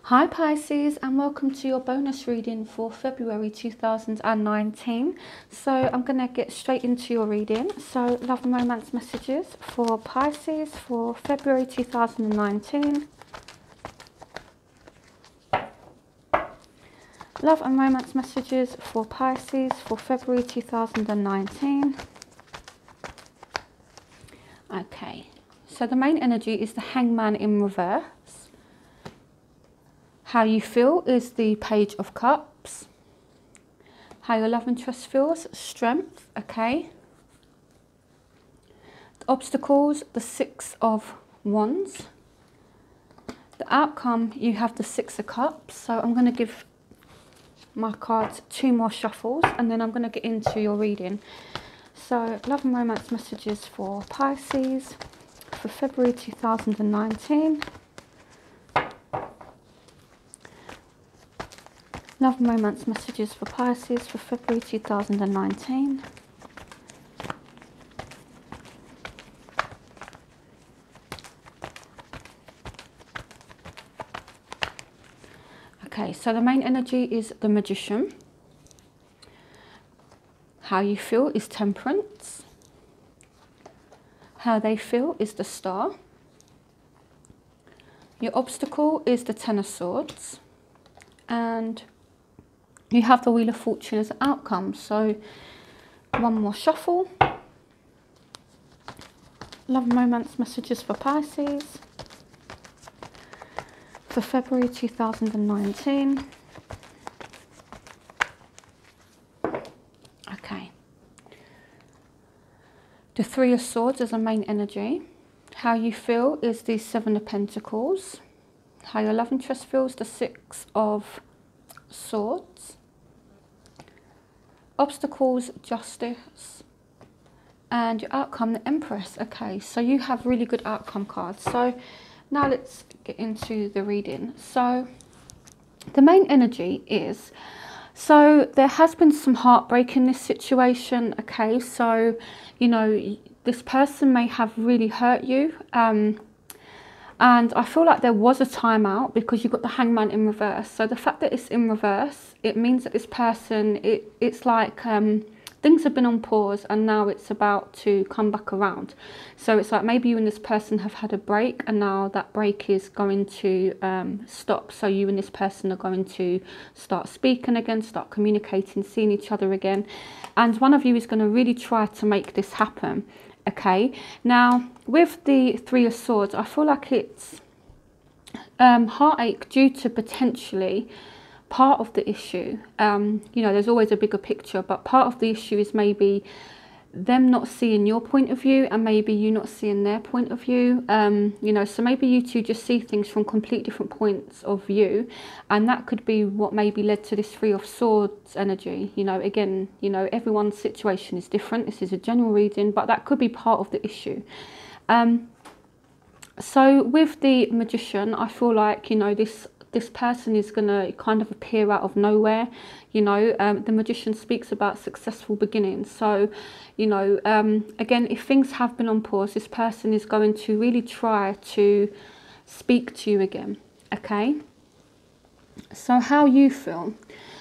Hi Pisces, and welcome to your bonus reading for February 2019. So I'm going to get straight into your reading. So love and romance messages for Pisces for February 2019. Love and romance messages for Pisces for February 2019. Okay, so the main energy is the Hangman in reverse. How you feel is the Page of Cups. How your love interest feels, strength, okay. The obstacles, the Six of Wands. The outcome, you have the Six of Cups. So I'm going to give my cards 2 more shuffles and then I'm going to get into your reading. So love and romance messages for Pisces for February 2019. Love and romance messages for Pisces for February 2019. Okay, so the main energy is the Magician. How you feel is Temperance. How they feel is the Star. Your obstacle is the Ten of Swords. And you have the Wheel of Fortune as an outcome. So 1 more shuffle. Love and romance messages for Pisces for February 2019. Okay. The Three of Swords as a main energy. How you feel is the Seven of Pentacles. How your love interest feels, the Six of Swords. Obstacles, Justice. And your outcome, the Empress. Okay, so you have really good outcome cards. So now let's get into the reading. So the main energy is, so there has been some heartbreak in this situation. Okay, so you know this person may have really hurt you, and I feel like there was a timeout because you've got the Hangman in reverse. So the fact that it's in reverse, it means that this person, it's like things have been on pause and now it's about to come back around. So it's like maybe you and this person have had a break and now that break is going to stop. So you and this person are going to start speaking again, start communicating, seeing each other again. And one of you is going to really try to make this happen. Okay, now with the Three of Swords, I feel like it's heartache due to potentially part of the issue. You know, there's always a bigger picture, but part of the issue is maybe them not seeing your point of view and maybe you not seeing their point of view. You know, so maybe you two just see things from complete different points of view, and that could be what maybe led to this Three of Swords energy. You know, again, you know, everyone's situation is different. This is a general reading, but that could be part of the issue. So with the Magician, I feel like, you know, this person is going to kind of appear out of nowhere. You know, the Magician speaks about successful beginnings. So, you know, again, if things have been on pause, this person is going to really try to speak to you again. Okay. So how you feel?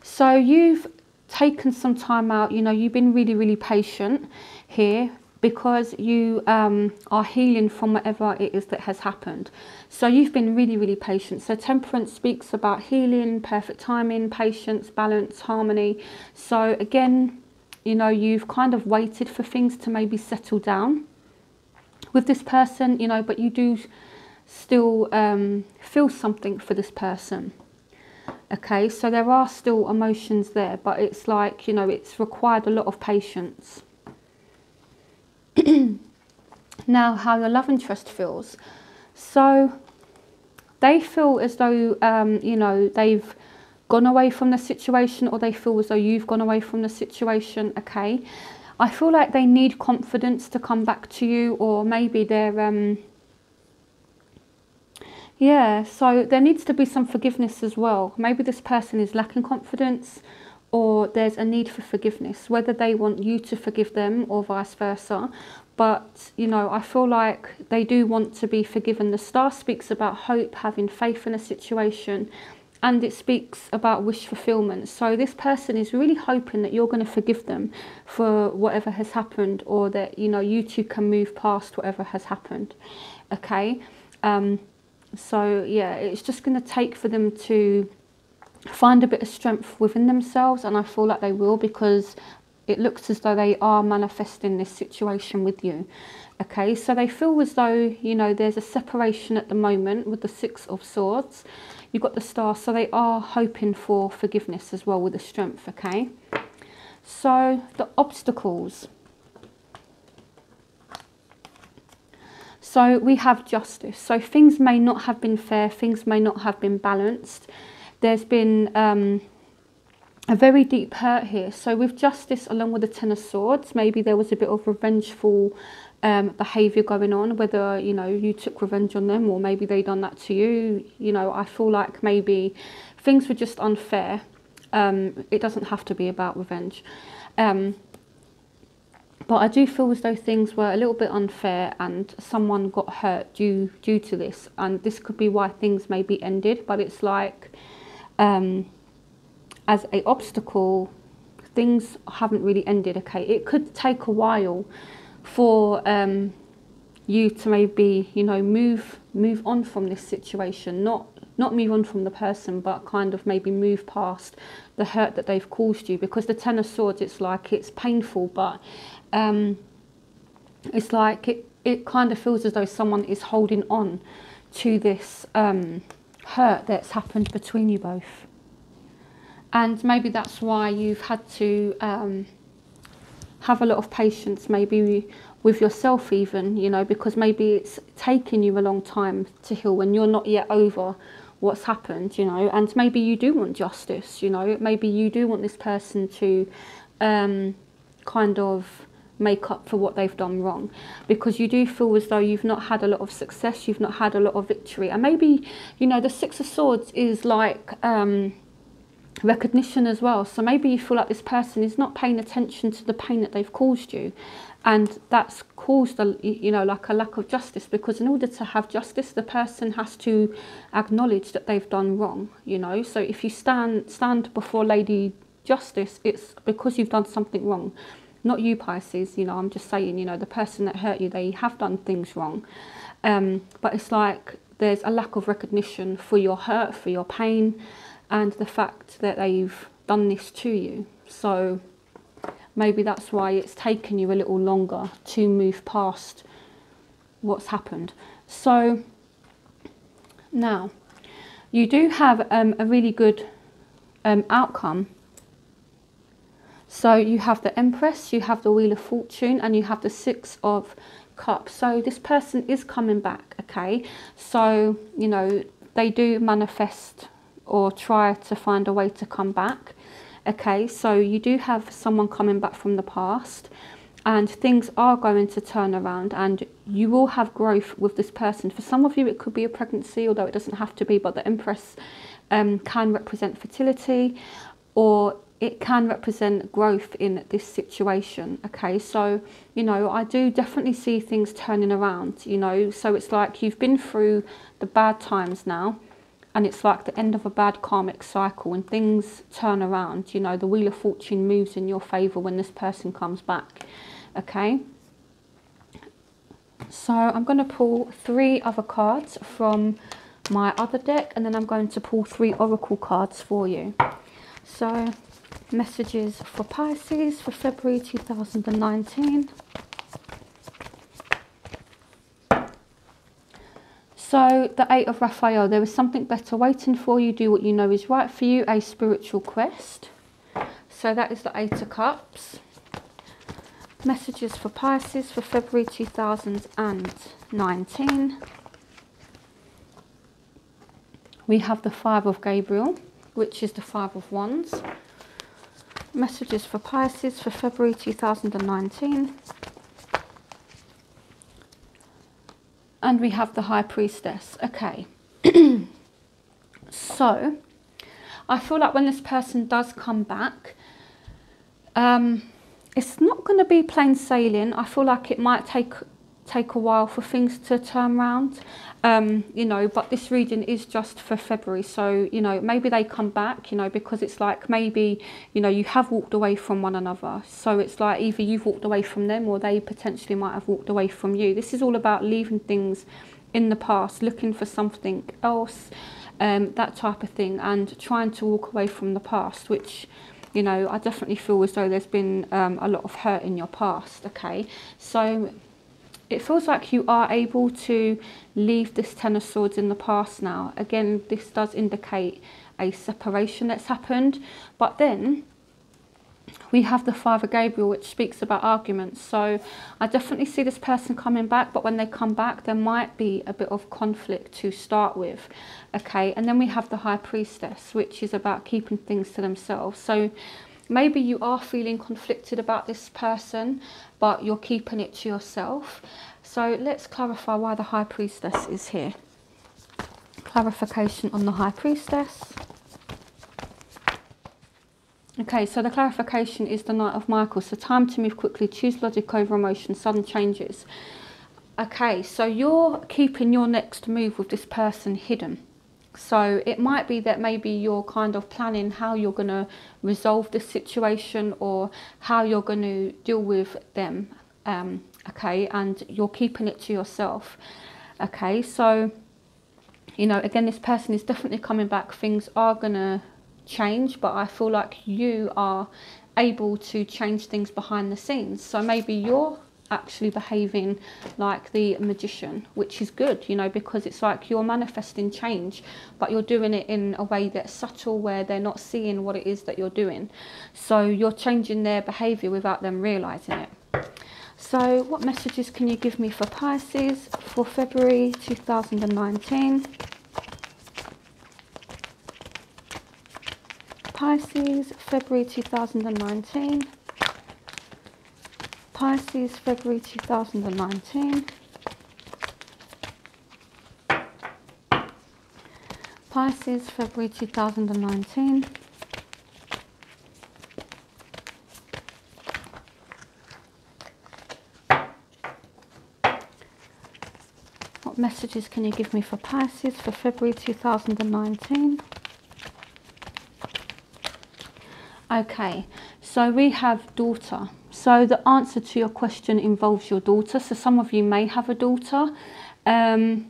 So you've taken some time out, you know, you've been really, really patient here, because you are healing from whatever it is that has happened. So you've been really, really patient. So Temperance speaks about healing, perfect timing, patience, balance, harmony. So again, you know, you've kind of waited for things to maybe settle down with this person, you know, but you do still feel something for this person. Okay, so there are still emotions there, but it's like, you know, it's required a lot of patience. Now, how your love interest feels. So they feel as though, you know, they've gone away from the situation, or they feel as though you've gone away from the situation. Okay, I feel like they need confidence to come back to you, or maybe they're yeah, so there needs to be some forgiveness as well. Maybe this person is lacking confidence, or there's a need for forgiveness, whether they want you to forgive them or vice versa. But, you know, I feel like they do want to be forgiven. The star speaks about hope, having faith in a situation, and it speaks about wish fulfillment. So this person is really hoping that you're going to forgive them for whatever has happened, or that, you know, you two can move past whatever has happened. Okay. So yeah, it's just going to take for them to find a bit of strength within themselves, and I feel like they will, because it looks as though they are manifesting this situation with you. Okay, so they feel as though, you know, there's a separation at the moment with the Six of Swords. You've got the Star, so they are hoping for forgiveness as well with the Strength. Okay, so the obstacles. So we have Justice. So things may not have been fair, things may not have been balanced. There's been a very deep hurt here. So with Justice, along with the Ten of Swords, maybe there was a bit of revengeful behaviour going on, whether, you know, you took revenge on them or maybe they done that to you. You know, I feel like maybe things were just unfair. It doesn't have to be about revenge. But I do feel as though things were a little bit unfair and someone got hurt due to this. And this could be why things maybe ended. But it's like, as a obstacle, things haven't really ended. Okay, it could take a while for you to maybe, you know, move on from this situation. Not move on from the person, but kind of maybe move past the hurt that they've caused you. Because the Ten of Swords, it's like it's painful, but it's like it kind of feels as though someone is holding on to this hurt that's happened between you both. And maybe that's why you've had to have a lot of patience, maybe with yourself even, you know, because maybe it's taken you a long time to heal when you're not yet over what's happened, you know. And maybe you do want justice, you know. Maybe you do want this person to kind of make up for what they've done wrong, because you do feel as though you've not had a lot of success, you've not had a lot of victory. And maybe, you know, the Six of Swords is like recognition as well. So maybe you feel like this person is not paying attention to the pain that they've caused you, and that's caused a, you know, like a lack of justice. Because in order to have justice, the person has to acknowledge that they've done wrong, you know. So if you stand before Lady Justice, it's because you've done something wrong. Not you, Pisces, you know, I'm just saying, you know, the person that hurt you, they have done things wrong. But it's like there's a lack of recognition for your hurt, for your pain, and the fact that they've done this to you. So maybe that's why it's taken you a little longer to move past what's happened. So now you do have a really good outcome. So you have the Empress, you have the Wheel of Fortune, and you have the Six of Cups. So this person is coming back, okay? So, you know, they do manifest or try to find a way to come back, okay? So you do have someone coming back from the past, and things are going to turn around, and you will have growth with this person. For some of you, it could be a pregnancy, although it doesn't have to be, but the Empress can represent fertility, or it can represent growth in this situation, okay? So, you know, I do definitely see things turning around, you know. So it's like you've been through the bad times now, and it's like the end of a bad karmic cycle, and things turn around, you know. The Wheel of Fortune moves in your favour when this person comes back, okay? So I'm going to pull 3 other cards from my other deck, and then I'm going to pull 3 oracle cards for you. So messages for Pisces for February 2019. So the 8 of Raphael, there is something better waiting for you. Do what you know is right for you, a spiritual quest. So that is the 8 of Cups. Messages for Pisces for February 2019. We have the 5 of Gabriel, which is the 5 of Wands. Messages for Pisces for February 2019. And we have the High Priestess. Okay. So I feel like when this person does come back, it's not going to be plain sailing. I feel like it might take a while for things to turn around, you know, but this reading is just for February. So, you know, maybe they come back, you know, because it's like maybe, you know, you have walked away from one another. So it's like either you've walked away from them or they potentially might have walked away from you. This is all about leaving things in the past, looking for something else, that type of thing, and trying to walk away from the past, which, you know, I definitely feel as though there's been a lot of hurt in your past, okay? So it feels like you are able to leave this Ten of Swords in the past now. Again, this does indicate a separation that's happened, but then we have the Father Gabriel, which speaks about arguments. So I definitely see this person coming back, but when they come back, there might be a bit of conflict to start with, okay? And then we have the High Priestess, which is about keeping things to themselves. So maybe you are feeling conflicted about this person, but you're keeping it to yourself. So let's clarify why the High Priestess is here. Clarification on the High Priestess. Okay, so the clarification is the Knight of Michaels. So time to move quickly, choose logic over emotion, sudden changes. Okay, so you're keeping your next move with this person hidden. So it might be that maybe you're kind of planning how you're going to resolve this situation or how you're going to deal with them, okay, and you're keeping it to yourself. Okay, so, you know, again, this person is definitely coming back. Things are going to change, but I feel like you are able to change things behind the scenes. So maybe you're actually behaving like the Magician, which is good, you know, because it's like you're manifesting change, but you're doing it in a way that's subtle, where they're not seeing what it is that you're doing. So you're changing their behavior without them realizing it. So what messages can you give me for Pisces for February 2019? Pisces, February 2019. Pisces, February 2019. Pisces, February 2019. What messages can you give me for Pisces for February 2019? Okay, so we have daughter. So the answer to your question involves your daughter. So some of you may have a daughter. Some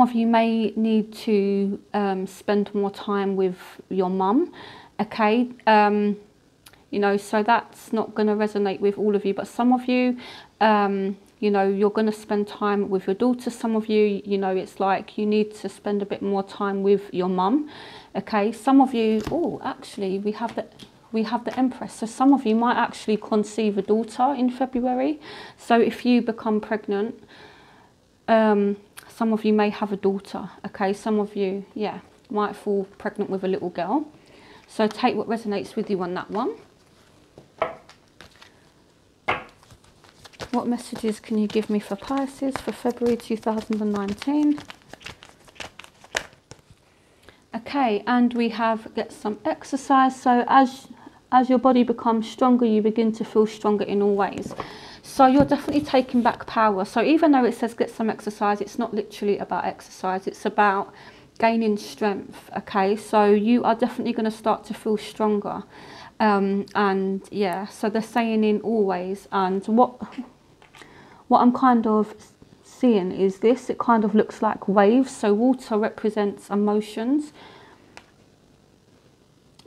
of you may need to spend more time with your mum. Okay, you know, so that's not going to resonate with all of you. But some of you, you know, you're going to spend time with your daughter. Some of you, you know, it's like you need to spend a bit more time with your mum. Okay, some of you, oh, actually, we have the Empress. So some of you might actually conceive a daughter in February. So if you become pregnant, some of you may have a daughter. Okay, some of you, yeah, might fall pregnant with a little girl. So take what resonates with you on that one. What messages can you give me for Pisces for February 2019? Okay, and we have get some exercise. So as your body becomes stronger, you begin to feel stronger in all ways. So you're definitely taking back power. So even though it says get some exercise, it's not literally about exercise. It's about gaining strength. Okay, so you are definitely going to start to feel stronger. And yeah, so they're saying in all ways. And what I'm kind of seeing is this. It kind of looks like waves. So water represents emotions.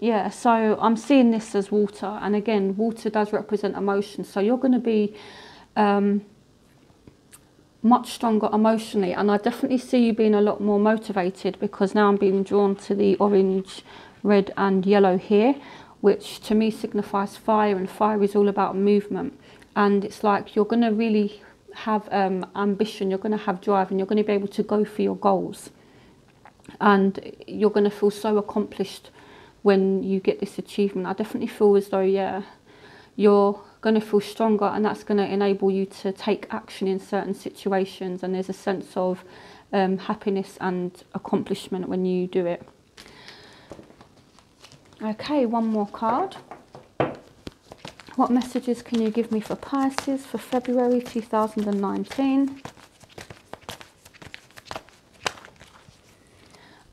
Yeah, so I'm seeing this as water, and again, water does represent emotion. So you're going to be much stronger emotionally, and I definitely see you being a lot more motivated, because now I'm being drawn to the orange, red and yellow here, which to me signifies fire, and fire is all about movement. And it's like you're going to really have ambition, you're going to have drive, and you're going to be able to go for your goals, and you're going to feel so accomplished when you get this achievement. I definitely feel as though, yeah, you're going to feel stronger, and that's going to enable you to take action in certain situations, and there's a sense of happiness and accomplishment when you do it. Okay, one more card. What messages can you give me for Pisces for February 2019?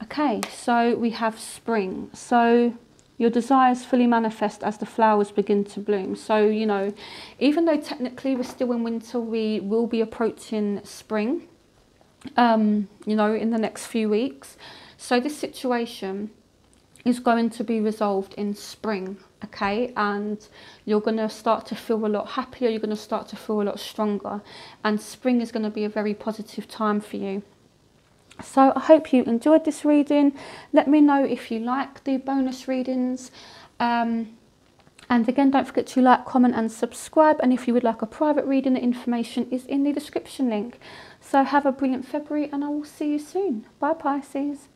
Okay, so we have spring. So your desires fully manifest as the flowers begin to bloom. So, you know, even though technically we're still in winter, we will be approaching spring, you know, in the next few weeks. So this situation is going to be resolved in spring, okay? And you're going to start to feel a lot happier, you're going to start to feel a lot stronger, and spring is going to be a very positive time for you. So I hope you enjoyed this reading. Let me know if you like the bonus readings. And again, don't forget to like, comment and subscribe. And if you would like a private reading, the information is in the description link. So have a brilliant February and I will see you soon. Bye, Pisces.